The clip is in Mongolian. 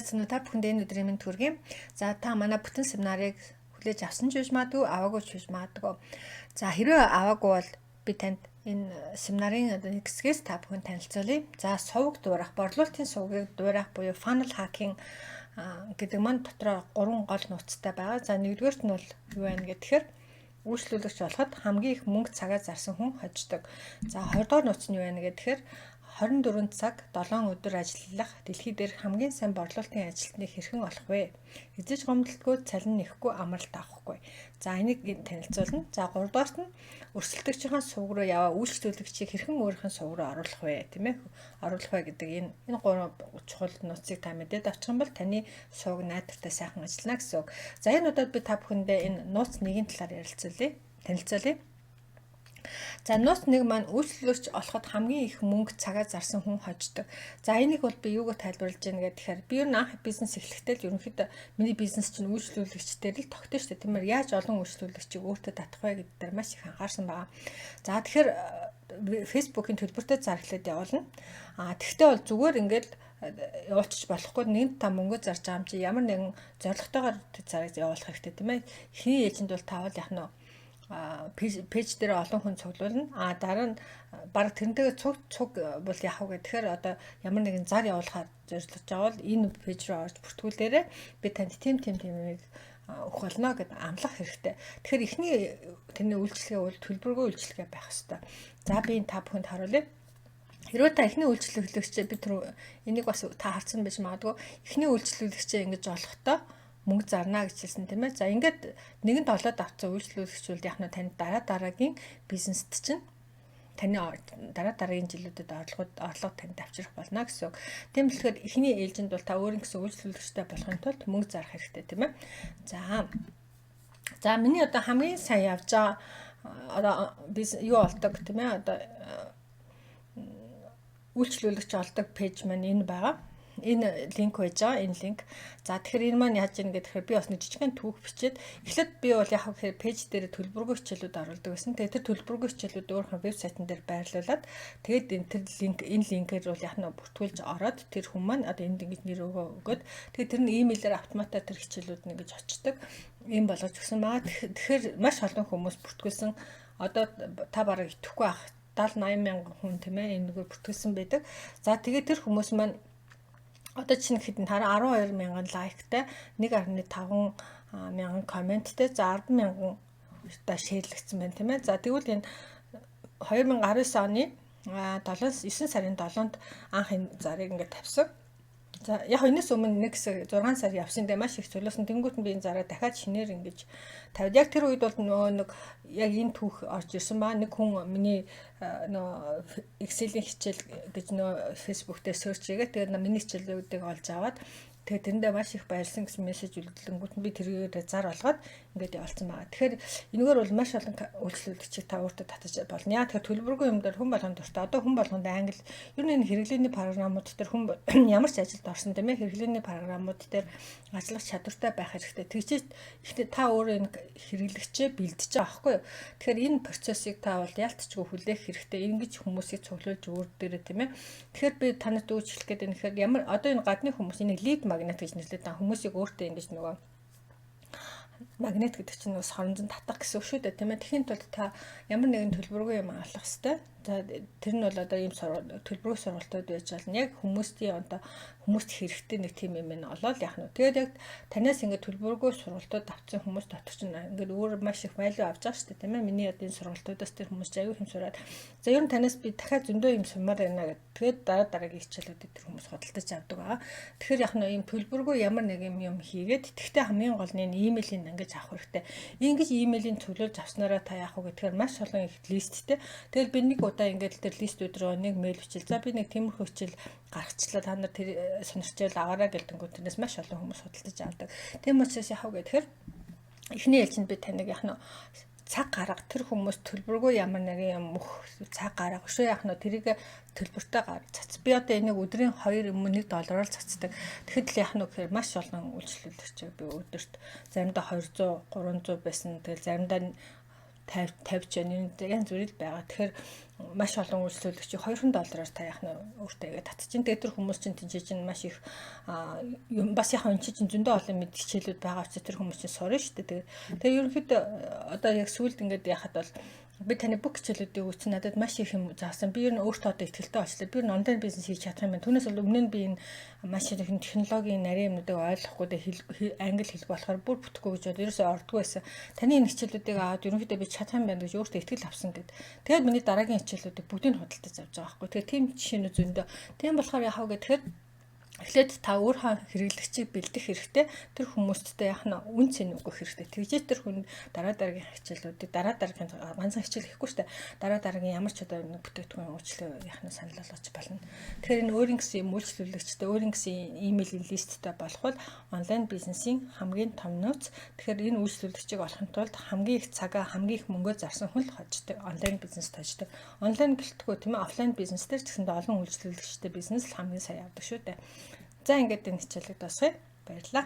Байцгаана та бүхэнд энэ өдрийн мэнд хүргэе. За та манай бүтэн семинарыг хүлээж авсан ч гэж магадгүй, аваагүй ч гэж магадгүй. За хэрвээ аваагүй бол би танд энэ семинарын нэг хэсгээс та бүхэнд танилцуулъя. За сувг дуурах, борлуулалтын сувгийг дуурах буюу funnel hacking гэдэг маань дотроо 3 гол нууцтай байгаа. За нэгдүгээрт нь бол юу байна гэхээр үйлчлүүлэгч болоход хамгийн их мөнгө цагаа зарсан хүн хождог. За 20 дугаар нууц нь юу байна гэхээр 24 цаг 7 өдөр ажиллах дэлхий дээр хамгийн сайн борлуулалтын ажилтныг хэрхэн олох вэ? Эзэж гомдолтгүй, цалин нэхгүй, амралт авахгүй. За энийг танилцуулна. За 3 дугаарт нь өрсөлдөгчийн сувг руу яваа үйлчлүүлэгчийг хэрхэн өөрийнх нь сувг руу оруулах вэ? Тийм ээ? Оруулах вэ гэдэг энэ 3 чухал нууцыг та мэдээд авчих юм бол таны сувг найдвартай сайхан ажиллана гэсэн үг. За энэ удаад би та бүхэндээ энэ нууц 1-ийн талаар танилцуулъя. За нууц 1 маань үйлчлүүлэгч олоход хамгийн их мөнгө цагаа зарсан хүн хождог. За энийг бол би юугаар тайлбарлаж байна гэхээр би ер нь анх бизнес эхлэхдээ л ерөнхийдөө миний бизнес чинь үйлчлүүлэгчдээр л тогтсон шүү дээ. Тиймэр яаж олон үйлчлүүлэгчийг өөртөө татах вэ гэдэг дээр маш их анхаарсан байгаа. За тэгэхээр Facebook-ийн төлбөртэй зарлалт явуулна. Тэгвэл бол зүгээр ингээд явуулчих болохгүй нэг та мөнгө зарж байгаа юм чи ямар нэгэн зорилготойгоор зарыг явуулах хэрэгтэй тийм ээ. Эхний ээлжинд бол таавал яг нь пэйж дээр олон хүн цуглуулна. Дараа нь баг тэрнтэйгээ цуг бол яах вэ гэхээр одоо ямар нэгэн зар явуулахаар зорилгож байгаа бол энэ пэйж рүү орж бүртгүүлээрээ би танд тийм юмыг өгөх болно гэдээ амлах хэрэгтэй. Тэгэхээр эхний тэрний үйлчлэгээ бол төлбөргүй үйлчлэгээ байх хэрэгтэй. За би энэ та бүхэнд харуулъя. Хэрвээ та эхний үйлчлүүлэгчээ би тэр энийг бас та харсан байж магадгүй. Эхний үйлчлүүлэгчээ ингэж олохдоо мөнгө зарна гэж хэлсэн тийм ээ. За ингээд нэгэн толоод авсан үйлчлүүлэгчүүд яг нь танд дараагийн бизнест чинь таны дараагийн жилүүдэд орлого танд авчрах болно гэсэн үг. Тийм болохоор эхний ээлжинд бол та өөрийн гэсэн үйлчлүүлэгчтэй болохын тулд мөнгө зарах хэрэгтэй тийм ээ. За миний одоо хамгийн сайн явж байгаа одоо бизнес юу олдог тийм ээ. Одоо үйлчлүүлэгч олдог пэйж маань энэ байгаа. Энэ линк байж байгаа. Энэ линк. За тэгэхээр энэ маань яаж ийн гэхээр би бас нэг жижигхэн түүх бичээд эхлээд би бол яг хэрэг пэйж дээр төлбөргүй хичээлүүд оруулдаг байсан. Тэгээд тэр төлбөргүй хичээлүүд өөрийнхөө вебсайтн дээр байрлуулад тэгээд энэ линкээр бол яг нь бүртгүүлж ороод тэр хүн маань одоо энд ингэж нэр өгөөд тэгээд тэр нь имэйлээр автоматар тэр хичээлүүд нь ингэж очдог. Ийм болгож өгсөн байгаа. Тэгэхээр маш олон хүмүүс бүртгүүлсэн. Одоо та бараг итгэхгүй ах 70-80 мянган хүн тийм ээ энэгээр бүртгүүлсэн байдаг. За тэгээд тэр хүмүүс маань одоо чинь хэдэн 12 мянган лайктай 1.5 мянган комменттэй за 10 мянган та шеэрлэгдсэн байна тийм ээ. За тэгвэл энэ 2019 оны 9 сарын 7-нд анх энэ зарыг ингээд тавьсан. За яг энэс өмнө нэг хэсэг 6 сар явсан дээр маш их цуглуулсан. Тэнгүүт нь би энэ зараа дахиад шинээр ингэж тавьд. Яг тэр үед бол нөгөө нэг яг энэ түүх орж ирсэн баа. Нэг хүн миний нөгөө Excel-ийн хичээл гэж нөгөө Facebook дээр search хийгээд тэгээд миний хичээлүүдийг олж аваад тэгээд тэрэндээ маш их баярлсан гэсэн мессеж үлдэлэнгүүт нь би тэргээр зар олгоод ингээд явуулсан байгаа. Тэгэхээр энэгээр бол маш олон үйлчлүүлэгчийг та өөртөө татаж болно. Яа тэгэхээр төлбөргүй юм дээр хүн болгонд дуртай. Одоо хүн болгонд англи ер нь энэ хэрэглээний програмууд дээр хүн ямар ч ажилд орсон тийм ээ хэрэглээний програмууд дээр ажиллах чадвартай байх хэрэгтэй. Тэгчээ ихтэй та өөрөө энэ хэрэглэгчээ бэлдэж байгаа байхгүй юу? Тэгэхээр энэ процессыг та бол ялтчгүй хүлээх хэрэгтэй. Ингэж хүмүүсийг цуглуулж өөр дээрээ тийм ээ. Тэгэхээр би танад өгч хэлэх гээд энэ хэрэг ямар одоо энэ гадны хүмүүс энийг лид магнит гэж нэрлэдэг. Хүмүүсийг өөртөө ингэж нөгөө магнит гэдэг чинь бас хоромжон татах гэсэн үг шүү дээ тийм ээ. Тэхийн тулд та ямар нэгэн төлбөргүй юм авах хэрэгтэй. За тэр нь бол одоо ийм төлбөргүй сургалтууд байж болно. Яг хүмүүст хэрэгтэй нэг тийм юм энэ олоод яах нь. Тэгээд яг танаас ингээд төлбөргүй сургалтууд авсан хүмүүс дотор чинь ингээд өөр маш их value авч байгаа шүү дээ тийм ээ. Миний одоо энэ сургалтуудаас тэр хүмүүс аягүй юм сураад. За ер нь танаас би дахиад зөндөө юм сумаар байна гэдэг. Тэгээд дараагийн хичээлүүдэд тэр хүмүүс худалдаж авдаг байгаа. Тэгэхээр яг нь ийм төлбөргүй ямар нэг юм хийгээд тэгтээ хамгийн гол нь имэйлийн ингэж авах хэрэгтэй. Ингэж имэйлийн цуглуулж авснараа та яах вэ гэхээр маш олон их листтэй. Тэгэл би нэг удаа ингээд тэр листүүд рүү нэг мэйл бичил. За би нэг тиймэрхүү хичээл гаргачлаа та нар тэр сонирчвал аваарай гэлтэнгүү тэрнээс маш олон хүмүүс худалдаж авдаг. Тийм учраас яах вэ гэхээр эхний ээлжинд би таныг яах нь цаг гарга тэр хүмүүс төлбөргүй ямар нэгэн юм мөх цаг гарга шүү яах нь тэрийг төлбөртэй цац. Би одоо энийг өдрийн 2 юм $1 цацдаг. Тэгэхэд л яах нь гэхээр маш олон үйлчлүүлэгчийг би өдөрт заримдаа 200 300 байсан. Тэгэл заримдаа тавьж байна. Янз бүрэл байгаа. Тэгэхээр маш олон үйлчлүүлэгч $200-аар та яах нь өөртөө татчихин. Тэгээд тэр хүмүүс чинь тийж чинь маш их юм бас яхаа энэ чинь зөндөө олон мэд хичээлүүд байгаа учраас тэр хүмүүс чинь сурна шүү дээ. Тэгээд ерөнхийдөө одоо яг сүүлд ингээд яхад бол би таны бүх хичээлүүдийг үзсэн надад маш их юм заасан. Би ер нь өөртөө одоо ихтэй болчихлоо. Би ер нь онлайн бизнес хийж чадах юм байна. Түүнээс бол өмнө нь би энэ маш их технологийн нарийн юмнуудыг ойлгохгүй англи хэлг болохоор бүр бүтэхгүй гэж бод ерөөсөй ордгүй байсан. Таны энэ хичээлүүдийг аваад ерөнхийдөө би чадах юм байна гэж өөртөө итгэл авсан гэд. Тэгээд миний дараагийн хичээлүүдийг бүгдийг худалдаж авч байгаа байхгүй. Тэгээд тийм жишээнүүд зөндөө. Тийм болохоор яхав гэхээр эхлээд та өөрөө хэрэглэгчийг бэлдэх хэрэгтэй. Тэр хүмүүсттэй яах нь үн цэн өгөх хэрэгтэй. Тэгжээ тэр хүн дараагийн хичээлүүдийг дараагийн ганцхан хичээл хийхгүй шүү дээ. Дараагийн ямар ч одоо бүтээгдэхүүн үйлчлэл яах нь санал болгож болно. Тэгэхээр энэ өөрийн гэсэн юм үйлчлүүлэгчтэй өөрийн гэсэн имэйлийн листтэй болох бол онлайн бизнесийн хамгийн том нөөц. Тэгэхээр энэ үйлчлүүлэгчийг олохын тулд хамгийн их цагаа хамгийн их мөнгөө зарсан хүн л хождог. Онлайн бизнес таждаг. Онлайн гэлтгүй тийм ээ офлайн бизнес дээр ч гэсэндээ олон үйлчлүүлэгчтэй бизнес л хамгийн сайн явдаг шүү дээ. За ингээд энэ хичээлийг дуусгая. Баярлалаа.